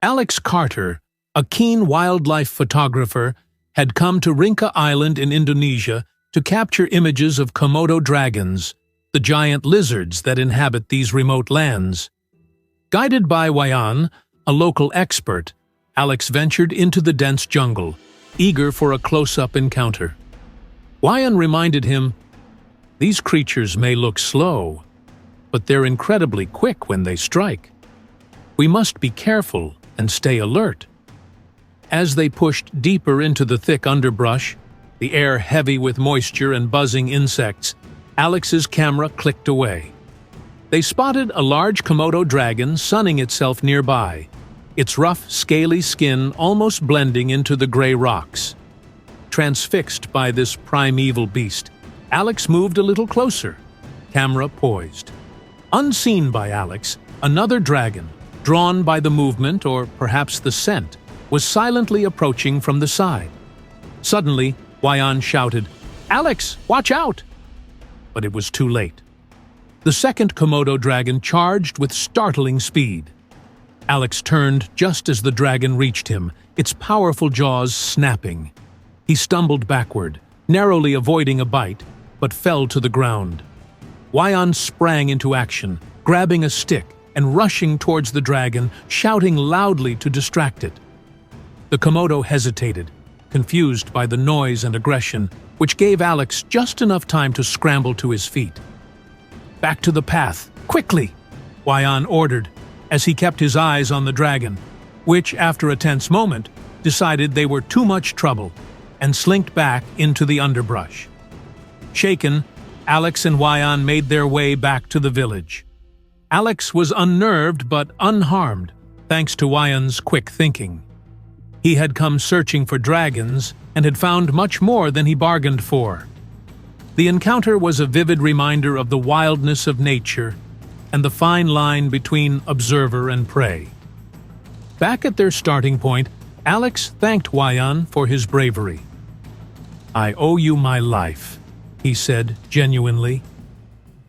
Alex Carter, a keen wildlife photographer, had come to Rinca Island in Indonesia to capture images of Komodo dragons, the giant lizards that inhabit these remote lands. Guided by Wayan, a local expert, Alex ventured into the dense jungle, eager for a close-up encounter. Wayan reminded him, "These creatures may look slow, but they're incredibly quick when they strike. We must be careful and stay alert." As they pushed deeper into the thick underbrush, the air heavy with moisture and buzzing insects, Alex's camera clicked away. They spotted a large Komodo dragon sunning itself nearby, its rough, scaly skin almost blending into the gray rocks. Transfixed by this primeval beast, Alex moved a little closer, camera poised. Unseen by Alex, another dragon, drawn by the movement or perhaps the scent, was silently approaching from the side. Suddenly, Wayan shouted, "Alex, watch out!" But it was too late. The second Komodo dragon charged with startling speed. Alex turned just as the dragon reached him, its powerful jaws snapping. He stumbled backward, narrowly avoiding a bite, but fell to the ground. Wayan sprang into action, grabbing a stick and rushing towards the dragon, shouting loudly to distract it. The Komodo hesitated, confused by the noise and aggression, which gave Alex just enough time to scramble to his feet. "Back to the path, quickly!" Wayan ordered, as he kept his eyes on the dragon, which, after a tense moment, decided they were too much trouble and slinked back into the underbrush. Shaken, Alex and Wayan made their way back to the village. Alex was unnerved but unharmed, thanks to Wayan's quick thinking. He had come searching for dragons and had found much more than he bargained for. The encounter was a vivid reminder of the wildness of nature and the fine line between observer and prey. Back at their starting point, Alex thanked Wayan for his bravery. "I owe you my life," he said genuinely.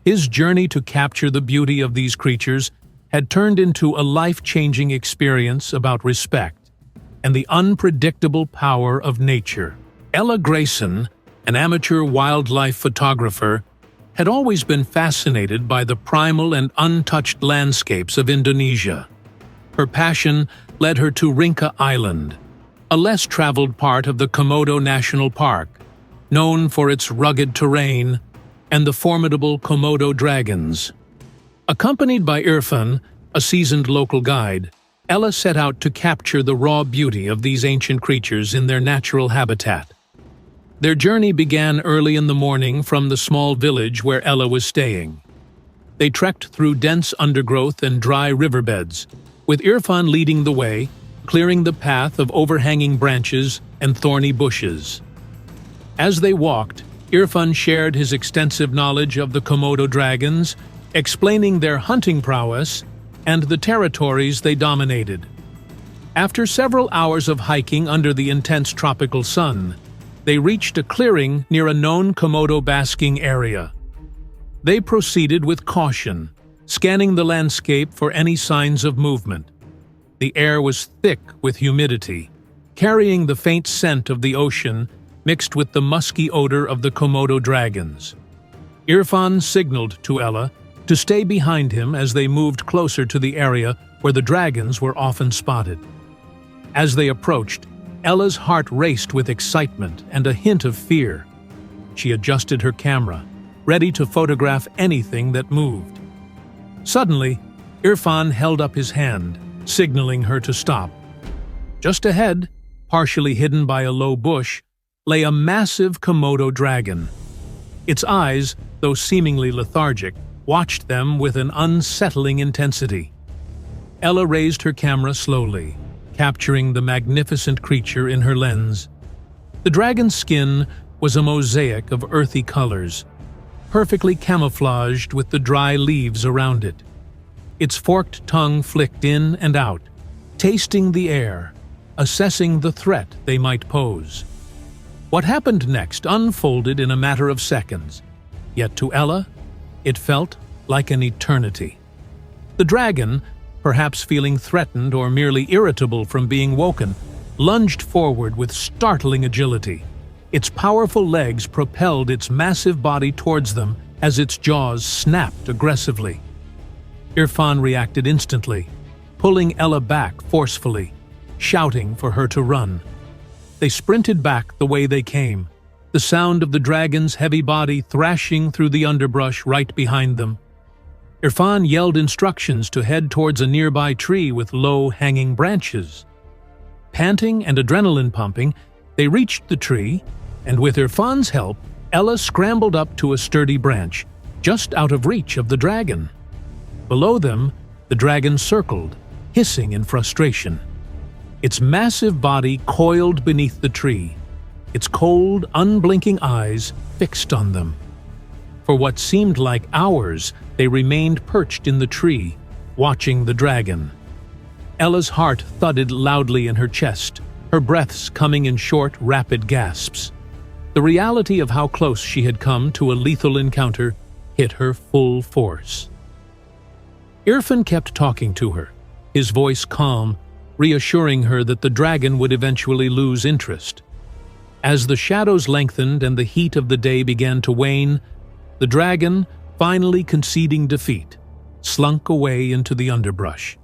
His journey to capture the beauty of these creatures had turned into a life-changing experience about respect and the unpredictable power of nature. Ella Grayson, an amateur wildlife photographer, had always been fascinated by the primal and untouched landscapes of Indonesia. Her passion led her to Rinca Island, a less-traveled part of the Komodo National Park, known for its rugged terrain and the formidable Komodo dragons. Accompanied by Irfan, a seasoned local guide, Ella set out to capture the raw beauty of these ancient creatures in their natural habitat. Their journey began early in the morning from the small village where Ella was staying. They trekked through dense undergrowth and dry riverbeds, with Irfan leading the way, clearing the path of overhanging branches and thorny bushes. As they walked, Irfan shared his extensive knowledge of the Komodo dragons, explaining their hunting prowess and the territories they dominated. After several hours of hiking under the intense tropical sun, they reached a clearing near a known Komodo basking area. They proceeded with caution, scanning the landscape for any signs of movement. The air was thick with humidity, carrying the faint scent of the ocean mixed with the musky odor of the Komodo dragons. Irfan signaled to Ella to stay behind him as they moved closer to the area where the dragons were often spotted. As they approached, Ella's heart raced with excitement and a hint of fear. She adjusted her camera, ready to photograph anything that moved. Suddenly, Irfan held up his hand, signaling her to stop. Just ahead, partially hidden by a low bush, lay a massive Komodo dragon. Its eyes, though seemingly lethargic, watched them with an unsettling intensity. Ella raised her camera slowly, capturing the magnificent creature in her lens. The dragon's skin was a mosaic of earthy colors, perfectly camouflaged with the dry leaves around it. Its forked tongue flicked in and out, tasting the air, assessing the threat they might pose. What happened next unfolded in a matter of seconds, yet to Ella, it felt like an eternity. The dragon, perhaps feeling threatened or merely irritable from being woken, lunged forward with startling agility. Its powerful legs propelled its massive body towards them as its jaws snapped aggressively. Irfan reacted instantly, pulling Ella back forcefully, shouting for her to run. They sprinted back the way they came, the sound of the dragon's heavy body thrashing through the underbrush right behind them. Irfan yelled instructions to head towards a nearby tree with low-hanging branches. Panting and adrenaline pumping, they reached the tree, and with Irfan's help, Ella scrambled up to a sturdy branch, just out of reach of the dragon. Below them, the dragon circled, hissing in frustration. Its massive body coiled beneath the tree, its cold, unblinking eyes fixed on them. For what seemed like hours, they remained perched in the tree, watching the dragon. Ella's heart thudded loudly in her chest, her breaths coming in short, rapid gasps. The reality of how close she had come to a lethal encounter hit her full force. Irfan kept talking to her, his voice calm, reassuring her that the dragon would eventually lose interest. As the shadows lengthened and the heat of the day began to wane, the dragon, finally conceding defeat, slunk away into the underbrush.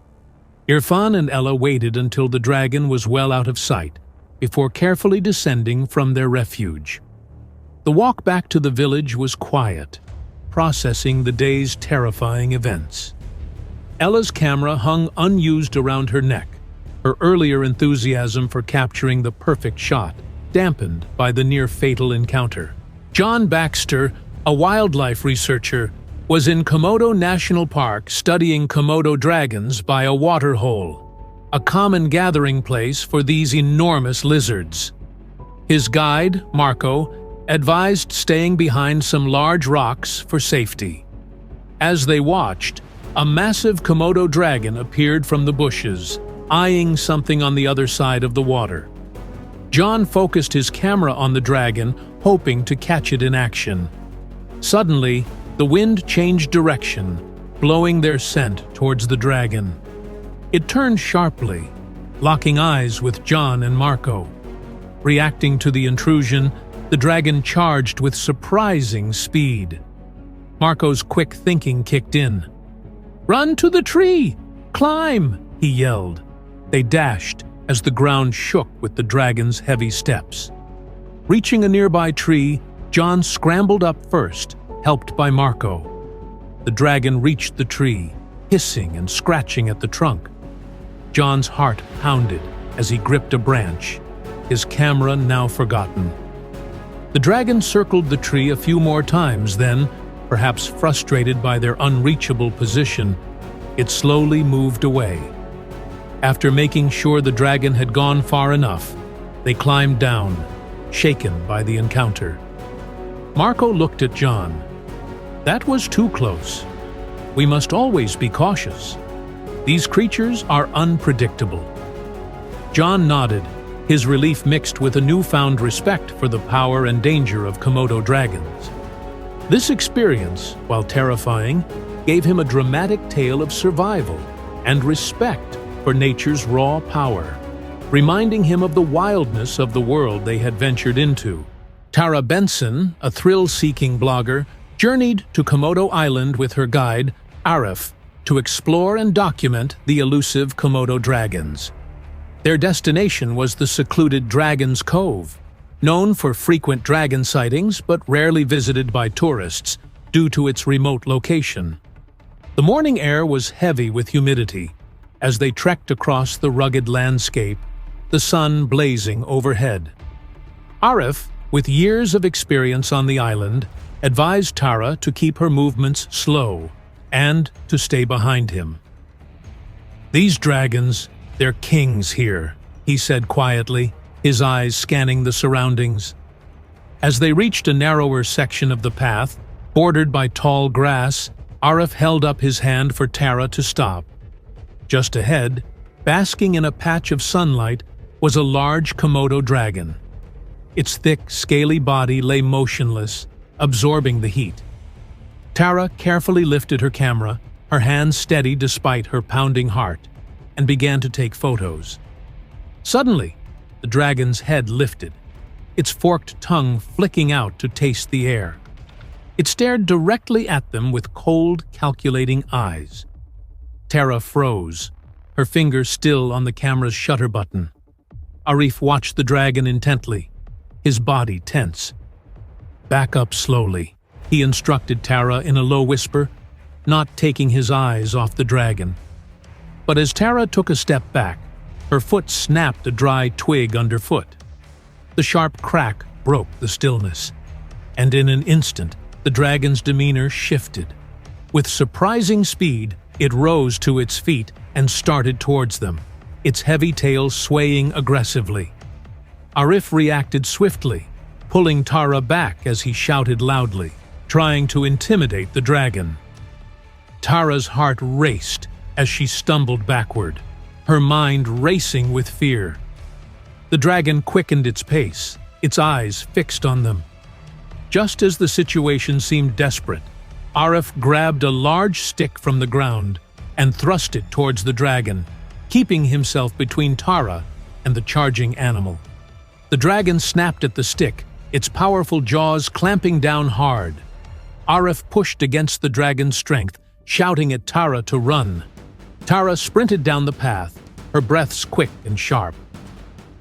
Irfan and Ella waited until the dragon was well out of sight before carefully descending from their refuge. The walk back to the village was quiet, processing the day's terrifying events. Ella's camera hung unused around her neck, her earlier enthusiasm for capturing the perfect shot dampened by the near-fatal encounter. John Baxter, a wildlife researcher, was in Komodo National Park studying Komodo dragons by a waterhole, a common gathering place for these enormous lizards. His guide, Marco, advised staying behind some large rocks for safety. As they watched, a massive Komodo dragon appeared from the bushes, eyeing something on the other side of the water. John focused his camera on the dragon, hoping to catch it in action. Suddenly, the wind changed direction, blowing their scent towards the dragon. It turned sharply, locking eyes with John and Marco. Reacting to the intrusion, the dragon charged with surprising speed. Marco's quick thinking kicked in. "Run to the tree! Climb!" he yelled. They dashed as the ground shook with the dragon's heavy steps. Reaching a nearby tree, John scrambled up first, helped by Marco. The dragon reached the tree, hissing and scratching at the trunk. John's heart pounded as he gripped a branch, his camera now forgotten. The dragon circled the tree a few more times, then, perhaps frustrated by their unreachable position, it slowly moved away. After making sure the dragon had gone far enough, they climbed down, shaken by the encounter. Marco looked at John. "That was too close. We must always be cautious. These creatures are unpredictable." John nodded, his relief mixed with a newfound respect for the power and danger of Komodo dragons. This experience, while terrifying, gave him a dramatic tale of survival and respect for nature's raw power, reminding him of the wildness of the world they had ventured into. Tara Benson, a thrill-seeking blogger, journeyed to Komodo Island with her guide, Arif, to explore and document the elusive Komodo dragons. Their destination was the secluded Dragon's Cove, known for frequent dragon sightings but rarely visited by tourists due to its remote location. The morning air was heavy with humidity as they trekked across the rugged landscape, the sun blazing overhead. Arif, with years of experience on the island, advised Tara to keep her movements slow and to stay behind him. "These dragons, they're kings here," he said quietly, his eyes scanning the surroundings. As they reached a narrower section of the path, bordered by tall grass, Arif held up his hand for Tara to stop. Just ahead, basking in a patch of sunlight, was a large Komodo dragon. Its thick, scaly body lay motionless, absorbing the heat. Tara carefully lifted her camera, her hands steady despite her pounding heart, and began to take photos. Suddenly, the dragon's head lifted, its forked tongue flicking out to taste the air. It stared directly at them with cold, calculating eyes. Tara froze, her finger still on the camera's shutter button. Arif watched the dragon intently, his body tense. "Back up slowly," he instructed Tara in a low whisper, not taking his eyes off the dragon. But as Tara took a step back, her foot snapped a dry twig underfoot. The sharp crack broke the stillness, and in an instant, the dragon's demeanor shifted. With surprising speed, it rose to its feet and started towards them, its heavy tail swaying aggressively. Arif reacted swiftly, pulling Tara back as he shouted loudly, trying to intimidate the dragon. Tara's heart raced as she stumbled backward, her mind racing with fear. The dragon quickened its pace, its eyes fixed on them. Just as the situation seemed desperate, Arif grabbed a large stick from the ground and thrust it towards the dragon, keeping himself between Tara and the charging animal. The dragon snapped at the stick, its powerful jaws clamping down hard. Arif pushed against the dragon's strength, shouting at Tara to run. Tara sprinted down the path, her breaths quick and sharp.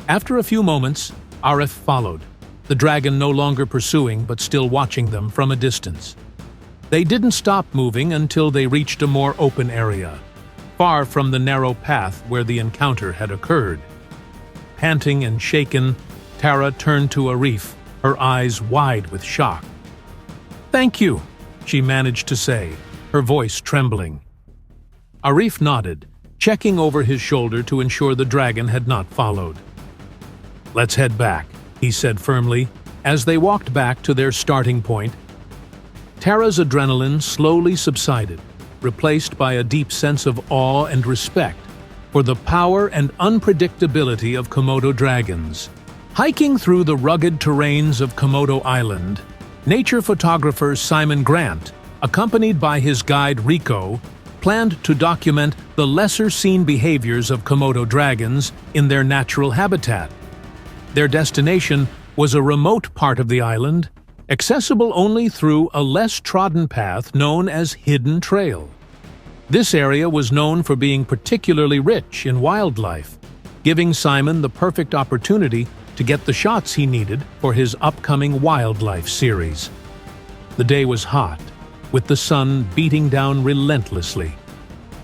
After a few moments, Arif followed, the dragon no longer pursuing but still watching them from a distance. They didn't stop moving until they reached a more open area, far from the narrow path where the encounter had occurred. Panting and shaken, Tara turned to Arif, her eyes wide with shock. "Thank you," she managed to say, her voice trembling. Arif nodded, checking over his shoulder to ensure the dragon had not followed. "Let's head back," he said firmly, as they walked back to their starting point. Tara's adrenaline slowly subsided, replaced by a deep sense of awe and respect for the power and unpredictability of Komodo dragons. Hiking through the rugged terrains of Komodo Island, nature photographer Simon Grant, accompanied by his guide Rico, planned to document the lesser-seen behaviors of Komodo dragons in their natural habitat. Their destination was a remote part of the island, accessible only through a less-trodden path known as Hidden Trail. This area was known for being particularly rich in wildlife, giving Simon the perfect opportunity to get the shots he needed for his upcoming wildlife series. The day was hot, with the sun beating down relentlessly,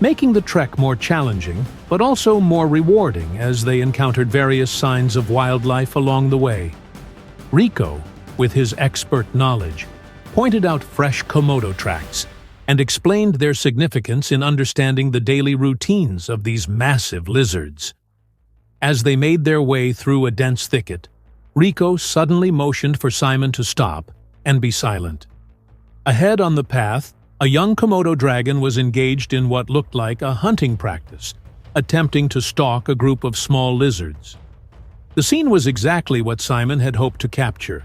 making the trek more challenging but also more rewarding as they encountered various signs of wildlife along the way. Rico, with his expert knowledge, pointed out fresh Komodo tracks and explained their significance in understanding the daily routines of these massive lizards. As they made their way through a dense thicket, Rico suddenly motioned for Simon to stop and be silent. Ahead on the path, a young Komodo dragon was engaged in what looked like a hunting practice, attempting to stalk a group of small lizards. The scene was exactly what Simon had hoped to capture,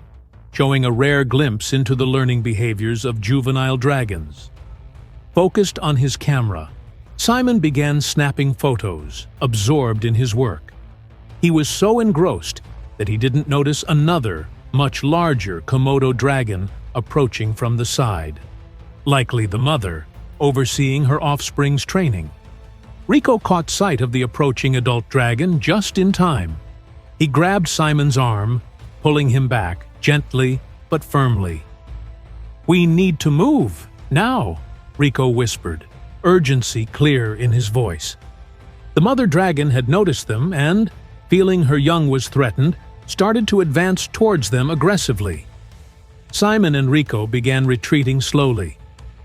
showing a rare glimpse into the learning behaviors of juvenile dragons. Focused on his camera, Simon began snapping photos, absorbed in his work. He was so engrossed that he didn't notice another, much larger Komodo dragon approaching from the side, likely the mother, overseeing her offspring's training. Rico caught sight of the approaching adult dragon just in time. He grabbed Simon's arm, pulling him back, gently but firmly. "We need to move, now," Rico whispered, urgency clear in his voice. The mother dragon had noticed them and, feeling her young was threatened, started to advance towards them aggressively. Simon and Rico began retreating slowly,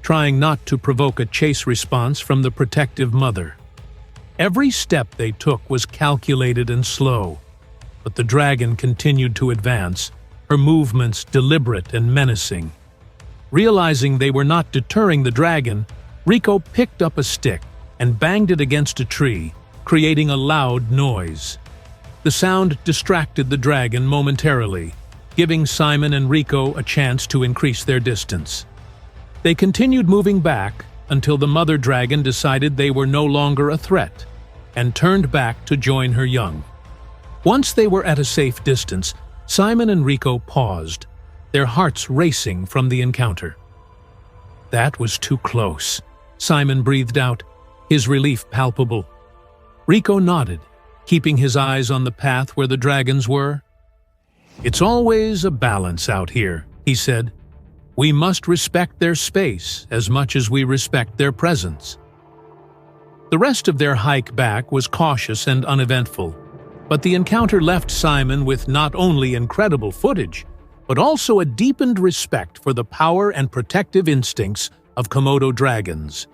trying not to provoke a chase response from the protective mother. Every step they took was calculated and slow, but the dragon continued to advance, her movements deliberate and menacing. Realizing they were not deterring the dragon, Rico picked up a stick and banged it against a tree, creating a loud noise. The sound distracted the dragon momentarily, giving Simon and Rico a chance to increase their distance. They continued moving back, until the mother dragon decided they were no longer a threat and turned back to join her young. Once they were at a safe distance, Simon and Rico paused, their hearts racing from the encounter. That was too close, Simon breathed out, his relief palpable. Rico nodded, keeping his eyes on the path where the dragons were. "It's always a balance out here," he said. "We must respect their space as much as we respect their presence." The rest of their hike back was cautious and uneventful, but the encounter left Simon with not only incredible footage, but also a deepened respect for the power and protective instincts of Komodo dragons.